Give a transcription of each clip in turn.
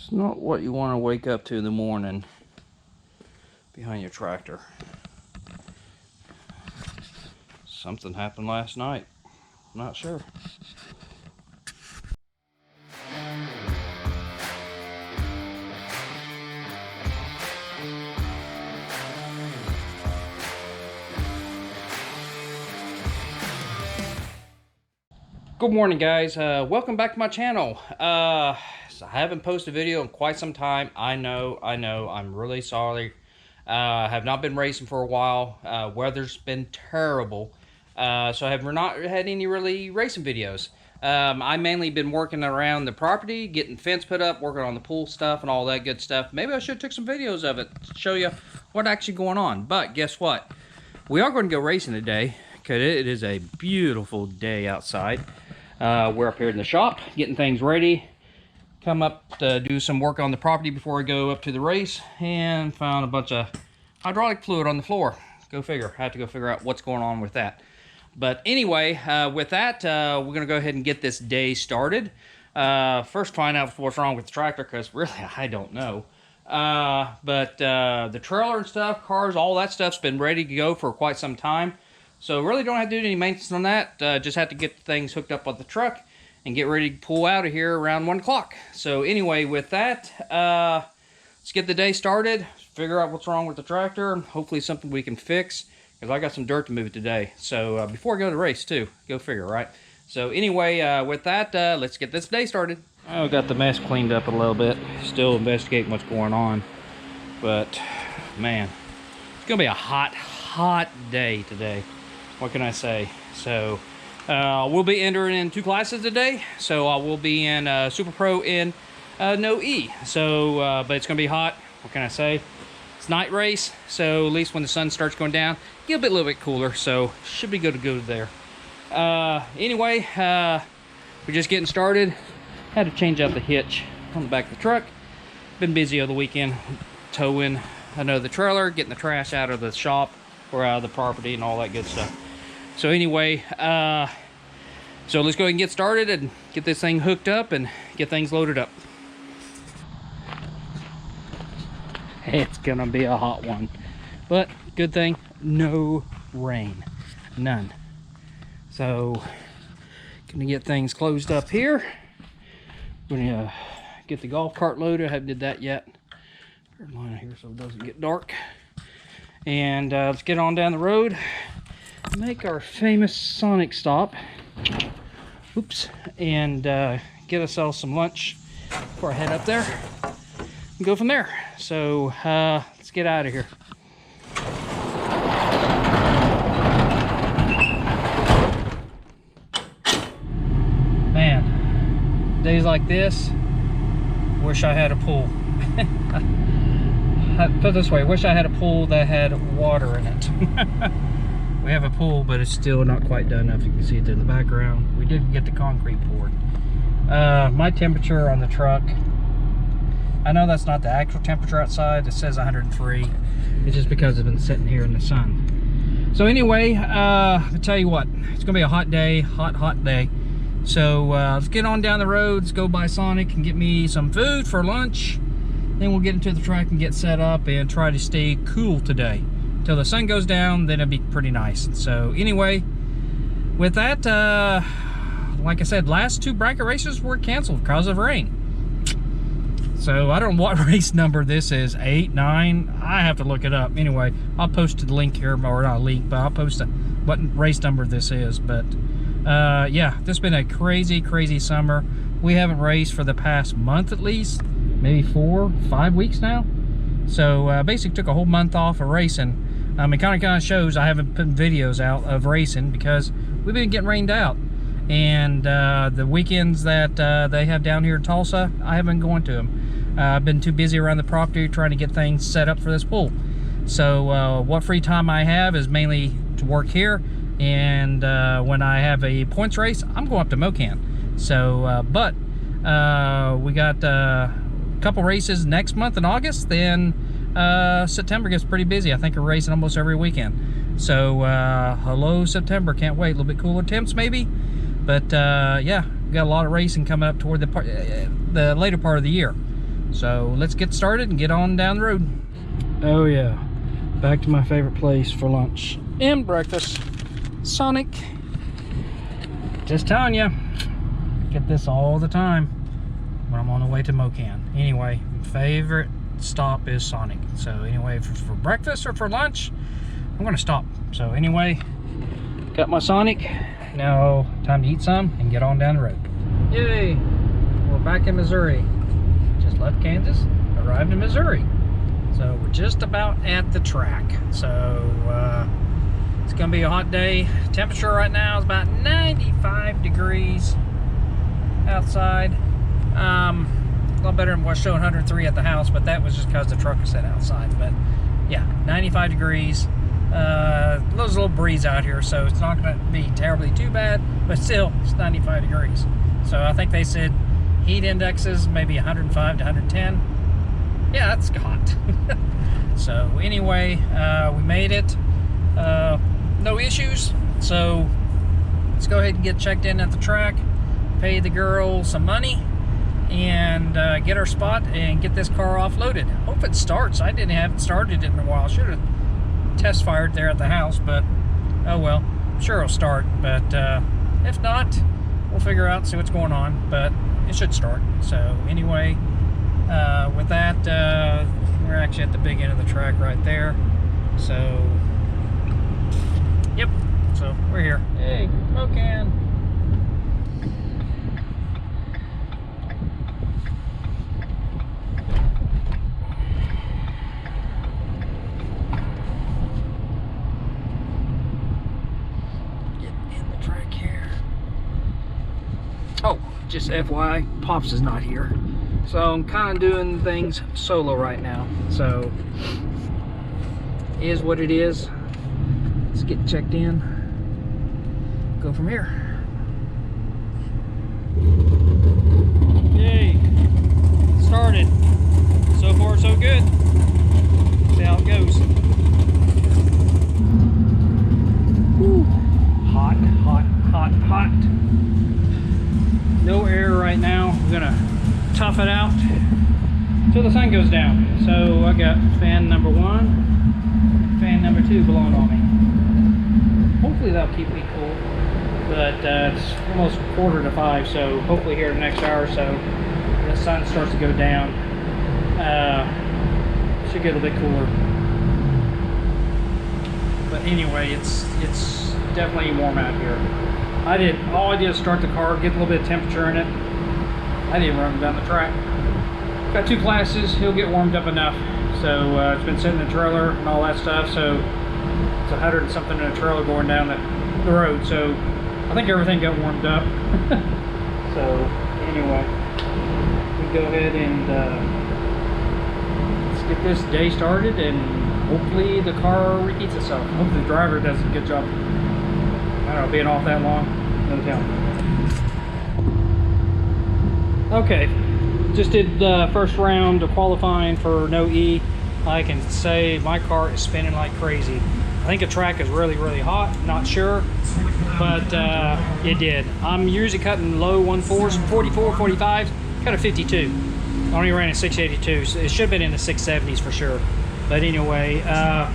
It's not what you want to wake up to in the morning behind your tractor. Something happened last night. I'm not sure. Good morning, guys. Welcome back to my channel. So I haven't posted a video in quite some time. I know. I'm really sorry. I have not been racing for a while. Weather's been terrible. So I have not had any really racing videos. I mainly been working around the property, getting fence put up, working on the pool stuff and all that good stuff. Maybe I should have took some videos of it to show you what's actually going on. But guess what? We are going to go racing today because it is a beautiful day outside. We're up here in the shop getting things ready. Come up to do some work on the property before we go up to the race, and found a bunch of hydraulic fluid on the floor. Go figure. I have to go figure out what's going on with that. But anyway, with that, we're going to go ahead and get this day started. First, find out what's wrong with the tractor, because really I don't know. But the trailer and stuff, cars, all that stuff's been ready to go for quite some time. So really don't have to do any maintenance on that. Just have to get things hooked up on the truck and get ready to pull out of here around 1 o'clock. So anyway, with that, let's get the day started. Figure out what's wrong with the tractor. Hopefully something we can fix, because I got some dirt to move today. So before I go to the race too, go figure, right? So anyway, with that, let's get this day started. I got the mess cleaned up a little bit. Still investigating what's going on. But man, it's gonna be a hot day today. What can I say? So we'll be entering in 2 classes today. So I will be in Super Pro in No E. So but it's gonna be hot. What can I say? It's night race, so at least when the sun starts going down, get a little bit cooler. So should be good to go there. Anyway, we're just getting started. Had to change out the hitch on the back of the truck. Been busy over the weekend towing another trailer, getting the trash out of the shop or out of the property and all that good stuff. So anyway, so let's go ahead and get started and get this thing hooked up and get things loaded up. It's gonna be a hot one, but good thing, no rain, none. So gonna get things closed up here. Gonna get the golf cart loaded. I haven't did that yet. Turn the line here so it doesn't get dark. And let's get on down the road, make our famous Sonic stop. Oops. And get ourselves some lunch before I head up there and go from there. So let's get out of here. Man, days like this, wish I had a pool. Put it this way, wish I had a pool that had water in it. We have a pool, but it's still not quite done enough. You can see it in the background. We did get the concrete poured. My temperature on the truck, I know that's not the actual temperature outside. It says 103. It's just because it's been sitting here in the sun. So anyway, I'll tell you what, it's gonna be a hot day, hot day. So let's get on down the road. Let's go by Sonic and get me some food for lunch. Then we'll get into the track and get set up and try to stay cool today. Till the sun goes down, then it'll be pretty nice. So anyway, with that, like I said, last 2 bracket races were canceled because of rain. So I don't know what race number this is, 8, 9, I have to look it up. Anyway, I'll post the link here, or not a link, but I'll post what race number this is. But yeah, this has been a crazy summer. We haven't raced for the past month at least, maybe 4, 5 weeks now. So basically took a whole month off of racing. It kind of shows I haven't put videos out of racing because we've been getting rained out. And the weekends that they have down here in Tulsa, I haven't been going to them. I've been too busy around the property trying to get things set up for this pool. So what free time I have is mainly to work here. And when I have a points race, I'm going up to Mokan. So, but we got a couple races next month in August. Then September gets pretty busy. I think we're racing almost every weekend. So hello September, can't wait. A little bit cooler temps maybe, but yeah, we got a lot of racing coming up toward the later part of the year. So let's get started and get on down the road. Oh yeah, back to my favorite place for lunch and breakfast, Sonic. Just telling you, get this all the time when I'm on the way to Mokan. Anyway, favorite stop is Sonic. So anyway, for breakfast or for lunch, I'm gonna stop. So anyway, got my Sonic. Now time to eat some and get on down the road. Yay, we're back in Missouri. Just left Kansas, arrived in Missouri. So we're just about at the track. So it's gonna be a hot day. Temperature right now is about 95 degrees outside. A lot better than what's showing 103 at the house, but that was just because the truck was set outside. But yeah, 95 degrees. There's a little breeze out here, so it's not going to be terribly too bad, but still, it's 95 degrees. So I think they said heat indexes maybe 105 to 110. Yeah, that's hot. So anyway, we made it. No issues. So let's go ahead and get checked in at the track, pay the girl some money, and get our spot and get this car offloaded. Hope it starts. I didn't have it started in a while. Should have test fired there at the house, but oh well. I'm sure it'll start, but if not, we'll figure out, see what's going on, but it should start. So anyway, with that, we're actually at the big end of the track right there. So yep, so we're here. Hey, Mokan. Oh, just FYI, Pops is not here. So I'm kind of doing things solo right now. So, is what it is. Let's get checked in. Go from here. Yay. Started. So far, so good. See how it goes. Woo. Hot, hot, hot, hot. No air right now. We're gonna tough it out till the sun goes down. So I got fan number 1, fan number 2 blowing on me. Hopefully that'll keep me cool. But it's almost 4:45, so hopefully here in the next hour or so, the sun starts to go down. Should get a bit cooler. But anyway, it's definitely warm out here. All I did is start the car, get a little bit of temperature in it. I didn't run down the track. Got 2 classes, he'll get warmed up enough. So it's been sitting in the trailer and all that stuff, so it's 100 and something in a trailer going down the road. So I think everything got warmed up. So anyway, we go ahead and let's get this day started, and hopefully the car repeats itself. Hopefully the driver does a good job. I don't know, being off that long, no telling. Okay, just did the first round of qualifying for no E. I can say my car is spinning like crazy. I think the track is really, really hot, not sure, but it did. I'm usually cutting low 1.4s, 44, 45, cut a 52. I only ran a 682, so it should have been in the 670s for sure. But anyway, I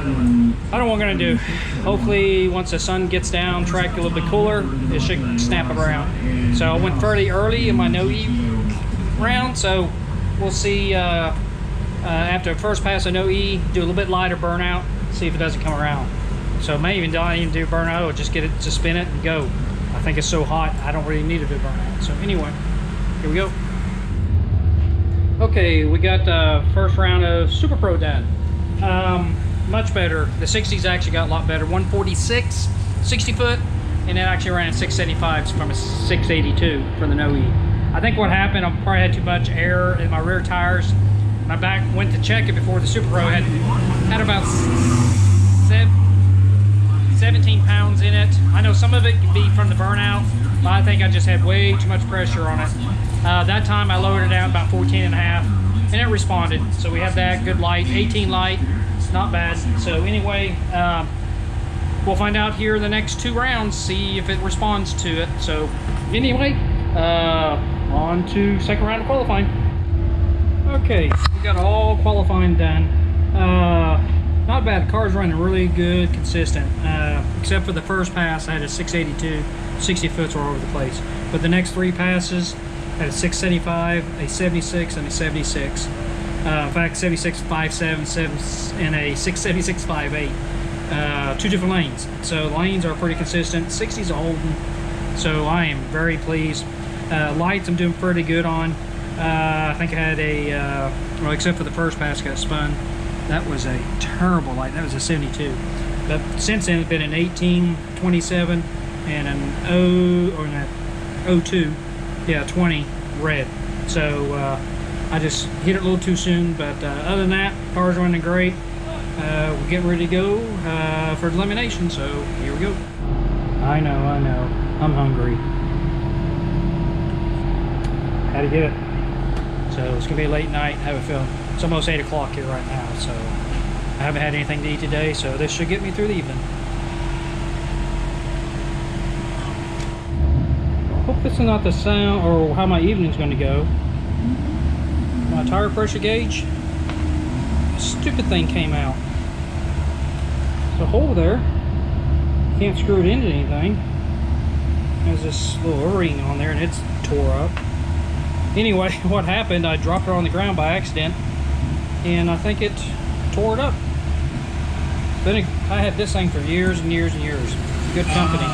don't know what I'm gonna do. Hopefully once the sun gets down, track a little bit cooler, it should snap around. So I went fairly early in my no E round, so we'll see after the first pass of no E, do a little bit lighter burnout, see if it doesn't come around. So maybe even not even do burnout, or just get it to spin it and go. I think it's so hot, I don't really need to do burnout. So anyway, here we go. Okay, we got the first round of Super Pro done. Much better. The 60s actually got a lot better. 146, 60 foot, and it actually ran 675 from a 682 for the no E. I think what happened, I probably had too much air in my rear tires. My back went to check it before the Super Pro had about 17 pounds in it. I know some of it could be from the burnout, but I think I just had way too much pressure on it. That time I lowered it down about 14.5, and it responded. So we have that good light, 18 light, not bad. So anyway, we'll find out here in the next 2 rounds, see if it responds to it. So anyway, on to second round of qualifying. Okay, we got all qualifying done. Not bad. The car's running really good, consistent. Except for the first pass, I had a 682, 60 foots all over the place. But the next 3 passes, I had a 675, a 76, and a 76. In fact, 76.57 and a 676.58. 2 different lanes. So lanes are pretty consistent. 60s are holding. So I am very pleased. Lights I'm doing pretty good on. I think I had a, well, except for the first pass got spun. That was a terrible light. That was a 72. But since then, it's been an 18, 27, and an 02, yeah, 20 red. So I just hit it a little too soon. But other than that, car's running great. We're getting ready to go for elimination. So here we go. I know. I'm hungry. Had to get it. So it's gonna be a late night. I have a feeling it's almost 8 o'clock here right now. So I haven't had anything to eat today. So this should get me through the evening. Hope this is not the sound or how my evening's going to go. My tire pressure gauge. Stupid thing came out. There's a hole there. Can't screw it into anything. There's this little O-ring on there and it's tore up. Anyway, what happened, I dropped it on the ground by accident and I think it tore it up. But I had this thing for years and years and years. Good company.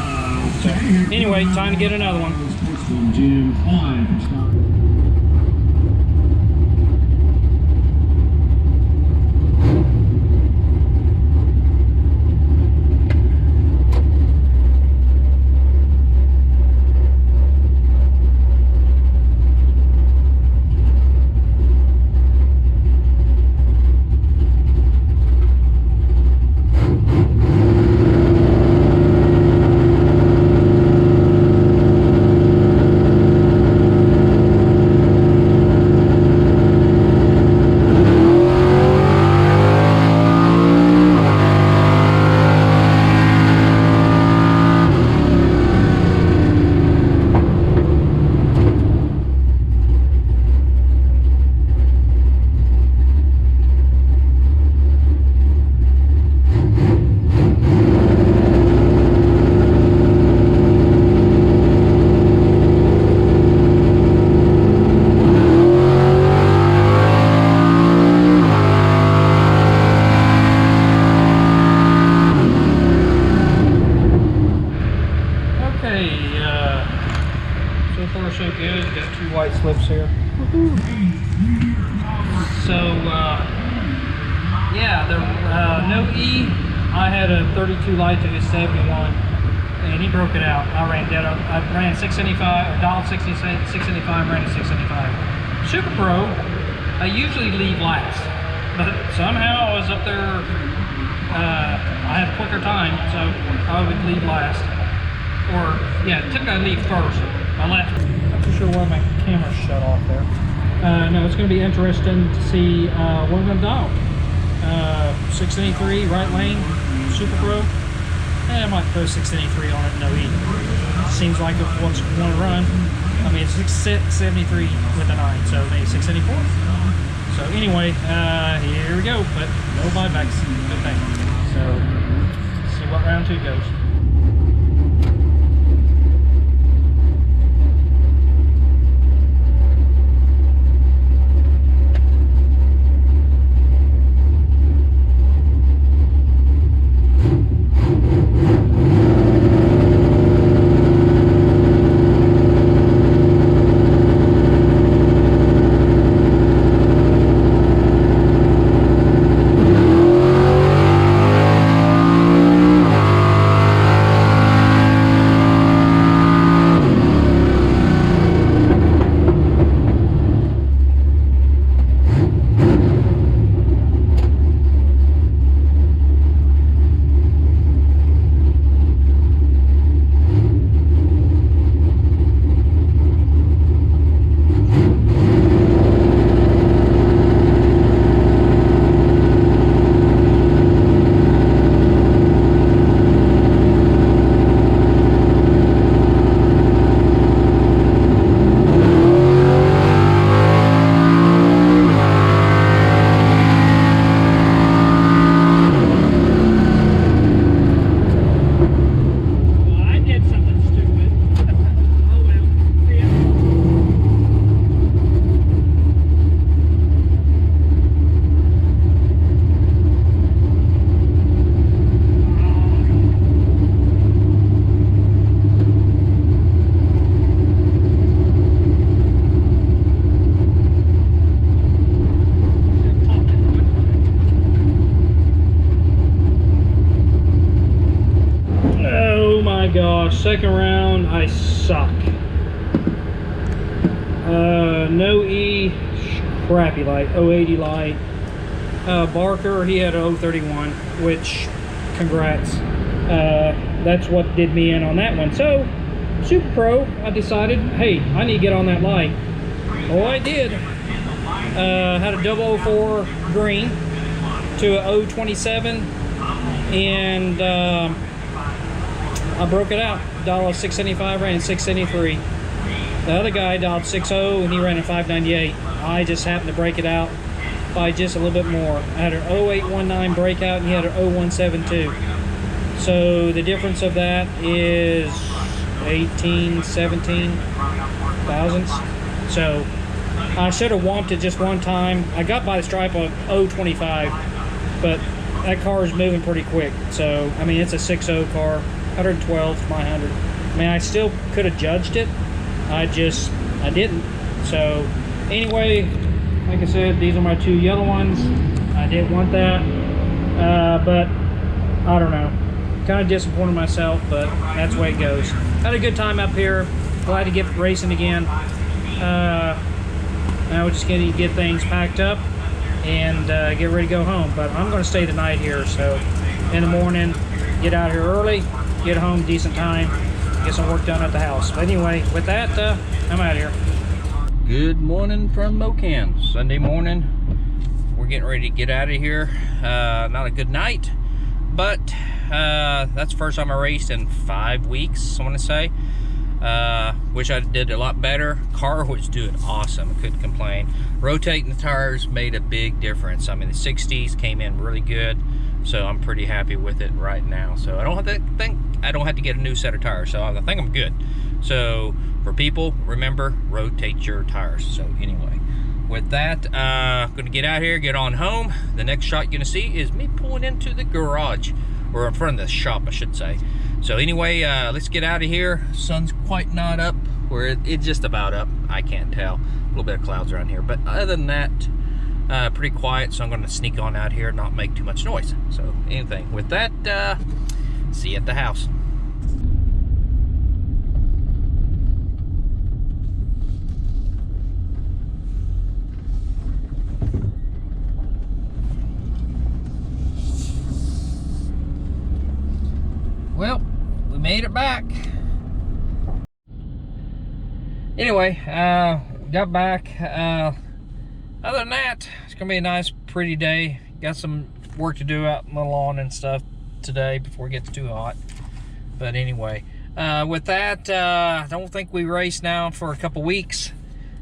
So anyway, time to get another one. So good. Got 2 white slips here. So yeah, the no E. I had a 32 light to his 71, and he broke it out. I ran dead. I ran 675, dialed 675, ran a 675. Super Pro. I usually leave last, but somehow I was up there. I had a quicker time, so I would leave last. Or yeah, typically I leave first. I left. Not too sure why my camera shut off there. No, it's going to be interesting to see what I'm going to dial. 683 right lane, Super Pro. I might throw 683 on it, no E. Seems like if what's want to run. I mean, it's 673 with a 9, so maybe 684. So anyway, here we go. But no buybacks. Good thing. So let's see what round 2 goes. Second round, I suck. No E, crappy light, 080 light. Barker, he had a 031, which, congrats. That's what did me in on that one. So, Super Pro, I decided, hey, I need to get on that light. Oh, I did. Had a 004 green to a 027, and I broke it out. Dialed 675, ran 673. The other guy dialed 6.0 and he ran a 598. I just happened to break it out by just a little bit more. I had an 0819 breakout and he had an 0172. So the difference of that is 18, 17 thousandths. So I should have whomped it just one time. I got by the stripe of 025, but that car is moving pretty quick. So, I mean, it's a 6.0 car, 112 to my 100. I mean, I still could have judged it. I didn't. So, anyway, like I said, these are my two yellow ones. I didn't want that, but I don't know. Kind of disappointed myself, but that's the way it goes. Had a good time up here. Glad to get racing again. Now we're just going to get things packed up and get ready to go home. But I'm going to stay the night here, so in the morning, get out here early, get home decent time, get some work done at the house. But anyway, with that, I'm out of here. Good morning from Mokan. Sunday morning. We're getting ready to get out of here. Not a good night, but that's the first time I raced in 5 weeks, I want to say. Wish I did a lot better. Car was doing awesome. I couldn't complain. Rotating the tires made a big difference. I mean, the 60s came in really good, so I'm pretty happy with it right now. So I don't have to get a new set of tires, so I think I'm good. So for people, remember, rotate your tires. So anyway, with that, gonna get out here, get on home. The next shot you're gonna see is me pulling into the garage, or in front of the shop, I should say. So anyway, let's get out of here. Sun's quite not up, or it's just about up. I can't tell. A little bit of clouds around here, but other than that, pretty quiet. So I'm gonna sneak on out here and not make too much noise. So anything with that, see you at the house. Well, we made it back. Anyway, got back. Other than that, it's gonna be a nice, pretty day. Got some work to do out on the lawn and stuff today before it gets too hot. But anyway, with that, I don't think we race now for a couple weeks.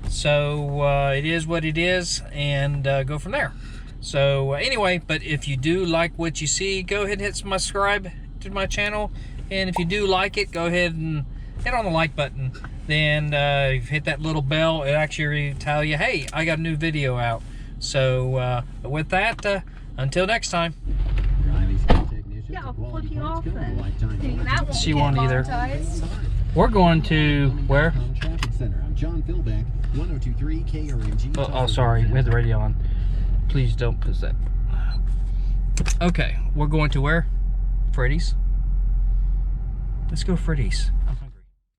So it is what it is, and go from there. So anyway, but if you do like what you see, go ahead and hit subscribe to my channel, and if you do like it, go ahead and hit on the like button. Then hit that little bell. It actually tell you, hey, I got a new video out. So with that, until next time. Yeah, I'll flip you off then. That won't She get won't either. monetized. We're going to where? Oh, sorry, we had the radio on. Please don't put that. Okay, we're going to where? Freddy's. Let's go Freddy's.